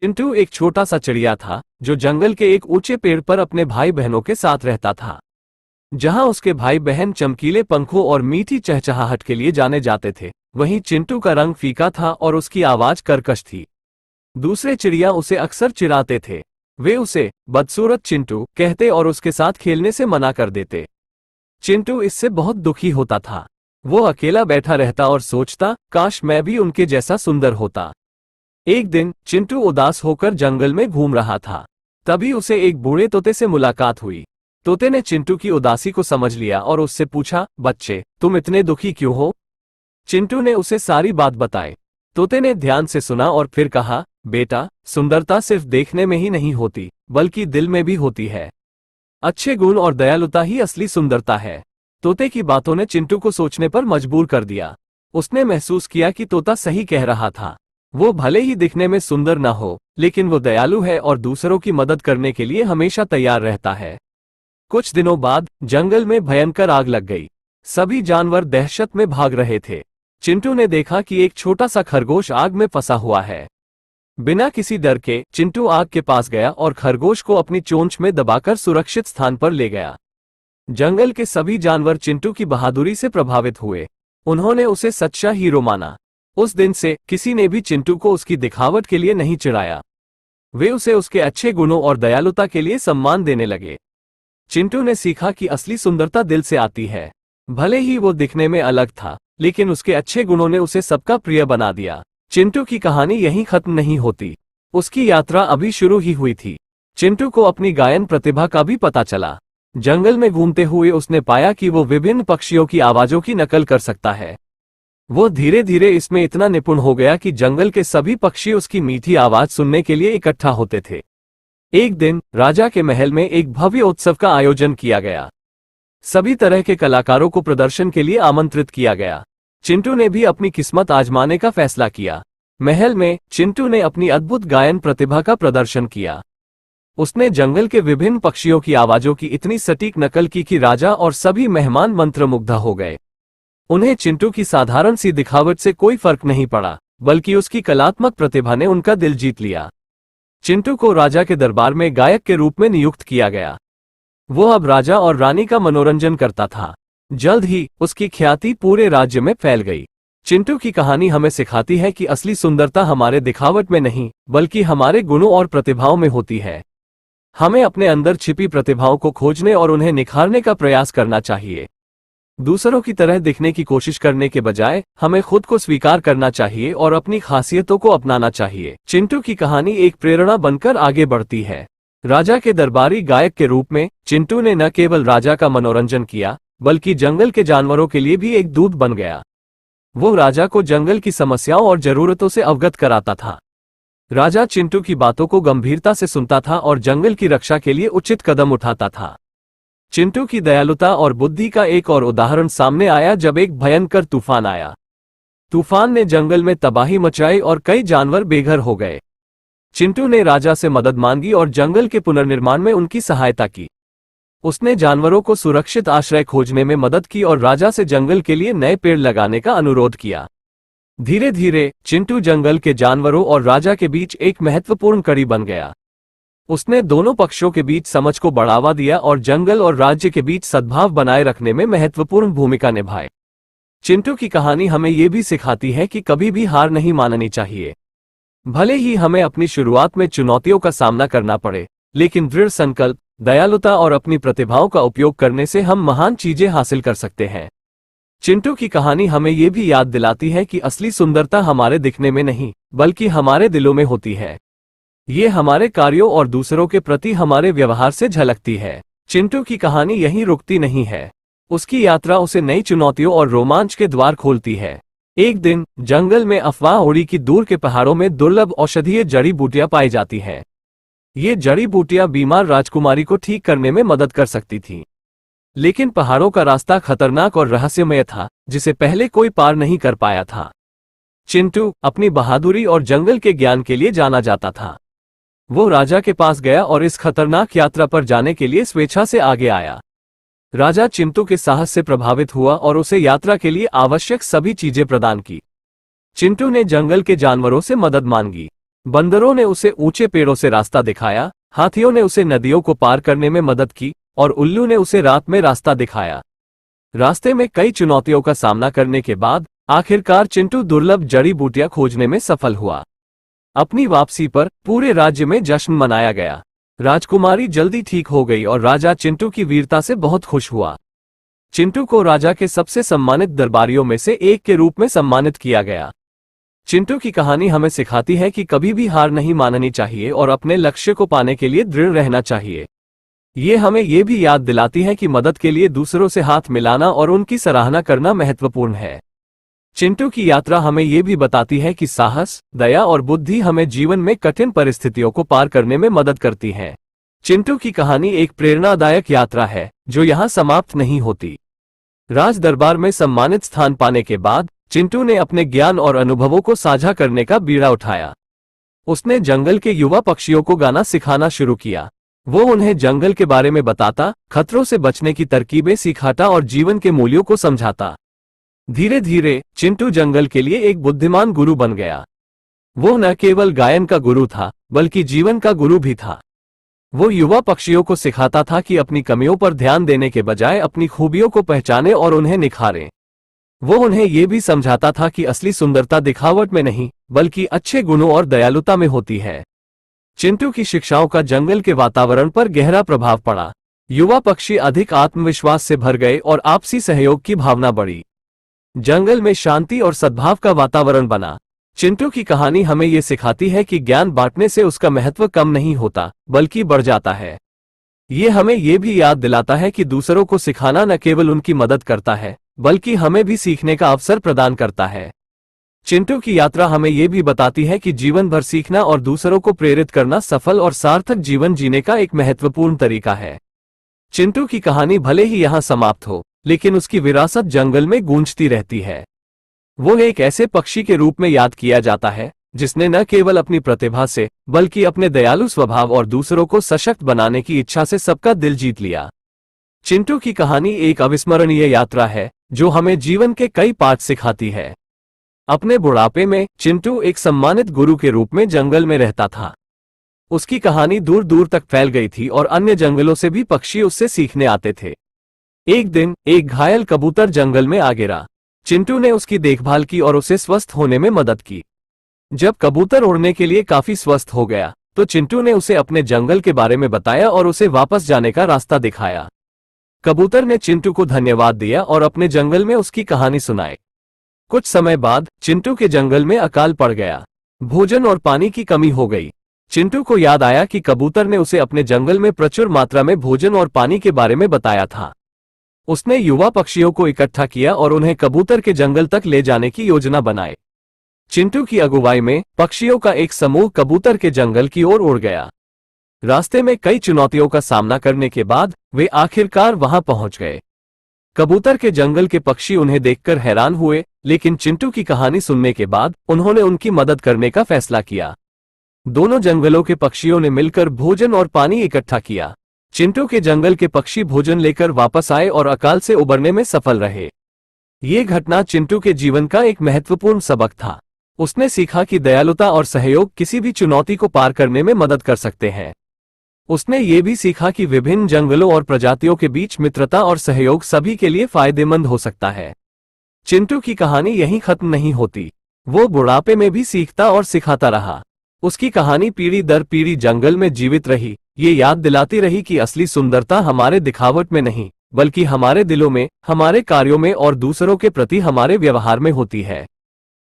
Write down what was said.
चिंटू एक छोटा सा चिड़िया था जो जंगल के एक ऊंचे पेड़ पर अपने भाई बहनों के साथ रहता था। जहां उसके भाई बहन चमकीले पंखों और मीठी चहचहाहट के लिए जाने जाते थे, वहीं चिंटू का रंग फीका था और उसकी आवाज कर्कश थी। दूसरे चिड़िया उसे अक्सर चिढ़ाते थे। वे उसे बदसूरत चिंटू कहते और उसके साथ खेलने से मना कर देते। चिंटू इससे बहुत दुखी होता था। वो अकेला बैठा रहता और सोचता, काश मैं भी उनके जैसा सुंदर होता। एक दिन चिंटू उदास होकर जंगल में घूम रहा था। तभी उसे एक बूढ़े तोते से मुलाकात हुई। तोते ने चिंटू की उदासी को समझ लिया और उससे पूछा, बच्चे, तुम इतने दुखी क्यों हो? चिंटू ने उसे सारी बात बताई। तोते ने ध्यान से सुना और फिर कहा, बेटा, सुंदरता सिर्फ देखने में ही नहीं होती, बल्कि दिल में भी होती है। अच्छे गुण और दयालुता ही असली सुंदरता है। तोते की बातों ने चिंटू को सोचने पर मजबूर कर दिया। उसने महसूस किया कि तोता सही कह रहा था। वो भले ही दिखने में सुंदर न हो, लेकिन वो दयालु है और दूसरों की मदद करने के लिए हमेशा तैयार रहता है। कुछ दिनों बाद जंगल में भयंकर आग लग गई। सभी जानवर दहशत में भाग रहे थे। चिंटू ने देखा कि एक छोटा सा खरगोश आग में फंसा हुआ है। बिना किसी डर के चिंटू आग के पास गया और खरगोश को अपनी चोंच में दबाकर सुरक्षित स्थान पर ले गया। जंगल के सभी जानवर चिंटू की बहादुरी से प्रभावित हुए। उन्होंने उसे सच्चा हीरो माना। उस दिन से किसी ने भी चिंटू को उसकी दिखावट के लिए नहीं चिढ़ाया। वे उसे उसके अच्छे गुणों और दयालुता के लिए सम्मान देने लगे। चिंटू ने सीखा कि असली सुंदरता दिल से आती है। भले ही वो दिखने में अलग था, लेकिन उसके अच्छे गुणों ने उसे सबका प्रिय बना दिया। चिंटू की कहानी यहीं खत्म नहीं होती। उसकी यात्रा अभी शुरू ही हुई थी। चिंटू को अपनी गायन प्रतिभा का भी पता चला। जंगल में घूमते हुए उसने पाया कि वो विभिन्न पक्षियों की आवाजों की नकल कर सकता है। वो धीरे धीरे इसमें इतना निपुण हो गया कि जंगल के सभी पक्षी उसकी मीठी आवाज सुनने के लिए इकट्ठा होते थे। एक दिन राजा के महल में एक भव्य उत्सव का आयोजन किया गया। सभी तरह के कलाकारों को प्रदर्शन के लिए आमंत्रित किया गया। चिंटू ने भी अपनी किस्मत आजमाने का फैसला किया। महल में चिंटू ने अपनी अद्भुत गायन प्रतिभा का प्रदर्शन किया। उसने जंगल के विभिन्न पक्षियों की आवाजों की इतनी सटीक नकल की कि राजा और सभी मेहमान मंत्रमुग्ध हो गए। उन्हें चिंटू की साधारण सी दिखावट से कोई फर्क नहीं पड़ा, बल्कि उसकी कलात्मक प्रतिभा ने उनका दिल जीत लिया। चिंटू को राजा के दरबार में गायक के रूप में नियुक्त किया गया। वो अब राजा और रानी का मनोरंजन करता था। जल्द ही उसकी ख्याति पूरे राज्य में फैल गई। चिंटू की कहानी हमें सिखाती है कि असली सुंदरता हमारे दिखावट में नहीं, बल्कि हमारे गुणों और प्रतिभाओं में होती है। हमें अपने अंदर छिपी प्रतिभाओं को खोजने और उन्हें निखारने का प्रयास करना चाहिए। दूसरों की तरह दिखने की कोशिश करने के बजाय हमें खुद को स्वीकार करना चाहिए और अपनी खासियतों को अपनाना चाहिए। चिंटू की कहानी एक प्रेरणा बनकर आगे बढ़ती है। राजा के दरबारी गायक के रूप में चिंटू ने न केवल राजा का मनोरंजन किया, बल्कि जंगल के जानवरों के लिए भी एक दूत बन गया। वो राजा को जंगल की समस्याओं और जरूरतों से अवगत कराता था। राजा चिंटू की बातों को गंभीरता से सुनता था और जंगल की रक्षा के लिए उचित कदम उठाता था। चिंटू की दयालुता और बुद्धि का एक और उदाहरण सामने आया जब एक भयंकर तूफान आया। तूफान ने जंगल में तबाही मचाई और कई जानवर बेघर हो गए। चिंटू ने राजा से मदद मांगी और जंगल के पुनर्निर्माण में उनकी सहायता की। उसने जानवरों को सुरक्षित आश्रय खोजने में मदद की और राजा से जंगल के लिए नए पेड़ लगाने का अनुरोध किया। धीरे धीरे चिंटू जंगल के जानवरों और राजा के बीच एक महत्वपूर्ण कड़ी बन गया। उसने दोनों पक्षों के बीच समझ को बढ़ावा दिया और जंगल और राज्य के बीच सद्भाव बनाए रखने में महत्वपूर्ण भूमिका निभाई। चिंटू की कहानी हमें ये भी सिखाती है कि कभी भी हार नहीं माननी चाहिए। भले ही हमें अपनी शुरुआत में चुनौतियों का सामना करना पड़े, लेकिन दृढ़ संकल्प, दयालुता और अपनी प्रतिभाओं का उपयोग करने से हम महान चीजें हासिल कर सकते हैं। चिंटू की कहानी हमें ये भी याद दिलाती है कि असली सुंदरता हमारे दिखने में नहीं, बल्कि हमारे दिलों में होती है। ये हमारे कार्यों और दूसरों के प्रति हमारे व्यवहार से झलकती है। चिंटू की कहानी यहीं रुकती नहीं है। उसकी यात्रा उसे नई चुनौतियों और रोमांच के द्वार खोलती है। एक दिन जंगल में अफवाह उड़ी कि दूर के पहाड़ों में दुर्लभ औषधीय जड़ी बूटियां पाई जाती हैं। ये जड़ी बूटियां बीमार राजकुमारी को ठीक करने में मदद कर सकती थीं। लेकिन पहाड़ों का रास्ता खतरनाक और रहस्यमय था, जिसे पहले कोई पार नहीं कर पाया था। चिंटू अपनी बहादुरी और जंगल के ज्ञान के लिए जाना जाता था। वो राजा के पास गया और इस खतरनाक यात्रा पर जाने के लिए स्वेच्छा से आगे आया। राजा चिंटू के साहस से प्रभावित हुआ और उसे यात्रा के लिए आवश्यक सभी चीजें प्रदान की। चिंटू ने जंगल के जानवरों से मदद मांगी। बंदरों ने उसे ऊंचे पेड़ों से रास्ता दिखाया, हाथियों ने उसे नदियों को पार करने में मदद की और उल्लू ने उसे रात में रास्ता दिखाया। रास्ते में कई चुनौतियों का सामना करने के बाद आखिरकार चिंटू दुर्लभ जड़ी बूटियां खोजने में सफल हुआ। अपनी वापसी पर पूरे राज्य में जश्न मनाया गया। राजकुमारी जल्दी ठीक हो गई और राजा चिंटू की वीरता से बहुत खुश हुआ। चिंटू को राजा के सबसे सम्मानित दरबारियों में से एक के रूप में सम्मानित किया गया। चिंटू की कहानी हमें सिखाती है कि कभी भी हार नहीं माननी चाहिए और अपने लक्ष्य को पाने के लिए दृढ़ रहना चाहिए। ये हमें ये भी याद दिलाती है कि मदद के लिए दूसरों से हाथ मिलाना और उनकी सराहना करना महत्वपूर्ण है। चिंटू की यात्रा हमें ये भी बताती है कि साहस, दया और बुद्धि हमें जीवन में कठिन परिस्थितियों को पार करने में मदद करती हैं। चिंटू की कहानी एक प्रेरणादायक यात्रा है जो यहाँ समाप्त नहीं होती। राज दरबार में सम्मानित स्थान पाने के बाद चिंटू ने अपने ज्ञान और अनुभवों को साझा करने का बीड़ा उठाया। उसने जंगल के युवा पक्षियों को गाना सिखाना शुरू किया। वो उन्हें जंगल के बारे में बताता, खतरों से बचने की तरकीबें सिखाता और जीवन के मूल्यों को समझाता। धीरे धीरे चिंटू जंगल के लिए एक बुद्धिमान गुरु बन गया। वो न केवल गायन का गुरु था बल्कि जीवन का गुरु भी था। वो युवा पक्षियों को सिखाता था कि अपनी कमियों पर ध्यान देने के बजाय अपनी खूबियों को पहचानें और उन्हें निखारें। वो उन्हें ये भी समझाता था कि असली सुंदरता दिखावट में नहीं बल्कि अच्छे गुणों और दयालुता में होती है। चिंटू की शिक्षाओं का जंगल के वातावरण पर गहरा प्रभाव पड़ा। युवा पक्षी अधिक आत्मविश्वास से भर गए और आपसी सहयोग की भावना बढ़ी। जंगल में शांति और सद्भाव का वातावरण बना। चिंटू की कहानी हमें ये सिखाती है कि ज्ञान बांटने से उसका महत्व कम नहीं होता बल्कि बढ़ जाता है। ये हमें ये भी याद दिलाता है कि दूसरों को सिखाना न केवल उनकी मदद करता है बल्कि हमें भी सीखने का अवसर प्रदान करता है। चिंटू की यात्रा हमें ये भी बताती है कि जीवन भर सीखना और दूसरों को प्रेरित करना सफल और सार्थक जीवन जीने का एक महत्वपूर्ण तरीका है। चिंटू की कहानी भले ही यहाँ समाप्त हो, लेकिन उसकी विरासत जंगल में गूंजती रहती है। वो एक ऐसे पक्षी के रूप में याद किया जाता है जिसने न केवल अपनी प्रतिभा से बल्कि अपने दयालु स्वभाव और दूसरों को सशक्त बनाने की इच्छा से सबका दिल जीत लिया। चिंटू की कहानी एक अविस्मरणीय यात्रा है जो हमें जीवन के कई पाठ सिखाती है। अपने बुढ़ापे में चिंटू एक सम्मानित गुरु के रूप में जंगल में रहता था। उसकी कहानी दूर दूर तक फैल गई थी और अन्य जंगलों से भी पक्षी उससे सीखने आते थे। एक दिन एक घायल कबूतर जंगल में आ गिरा। चिंटू ने उसकी देखभाल की और उसे स्वस्थ होने में मदद की। जब कबूतर उड़ने के लिए काफी स्वस्थ हो गया तो चिंटू ने उसे अपने जंगल के बारे में बताया और उसे वापस जाने का रास्ता दिखाया। कबूतर ने चिंटू को धन्यवाद दिया और अपने जंगल में उसकी कहानी सुनाई। कुछ समय बाद चिंटू के जंगल में अकाल पड़ गया। भोजन और पानी की कमी हो गई। चिंटू को याद आया कि कबूतर ने उसे अपने जंगल में प्रचुर मात्रा में भोजन और पानी के बारे में बताया था। उसने युवा पक्षियों को इकट्ठा किया और उन्हें कबूतर के जंगल तक ले जाने की योजना बनाई। चिंटू की अगुवाई में पक्षियों का एक समूह कबूतर के जंगल की ओर उड़ गया। रास्ते में कई चुनौतियों का सामना करने के बाद वे आखिरकार वहां पहुंच गए। कबूतर के जंगल के पक्षी उन्हें देखकर हैरान हुए, लेकिन चिंटू की कहानी सुनने के बाद उन्होंने उनकी मदद करने का फैसला किया। दोनों जंगलों के पक्षियों ने मिलकर भोजन और पानी इकट्ठा किया। चिंटू के जंगल के पक्षी भोजन लेकर वापस आए और अकाल से उबरने में सफल रहे। ये घटना चिंटू के जीवन का एक महत्वपूर्ण सबक था। उसने सीखा कि दयालुता और सहयोग किसी भी चुनौती को पार करने में मदद कर सकते हैं। उसने ये भी सीखा कि विभिन्न जंगलों और प्रजातियों के बीच मित्रता और सहयोग सभी के लिए फायदेमंद हो सकता है। चिंटू की कहानी यहीं खत्म नहीं होती। वो बुढ़ापे में भी सीखता और सिखाता रहा। उसकी कहानी पीढ़ी दर पीढ़ी जंगल में जीवित रही, ये याद दिलाती रही कि असली सुंदरता हमारे दिखावट में नहीं, बल्कि हमारे दिलों में, हमारे कार्यों में और दूसरों के प्रति हमारे व्यवहार में होती है।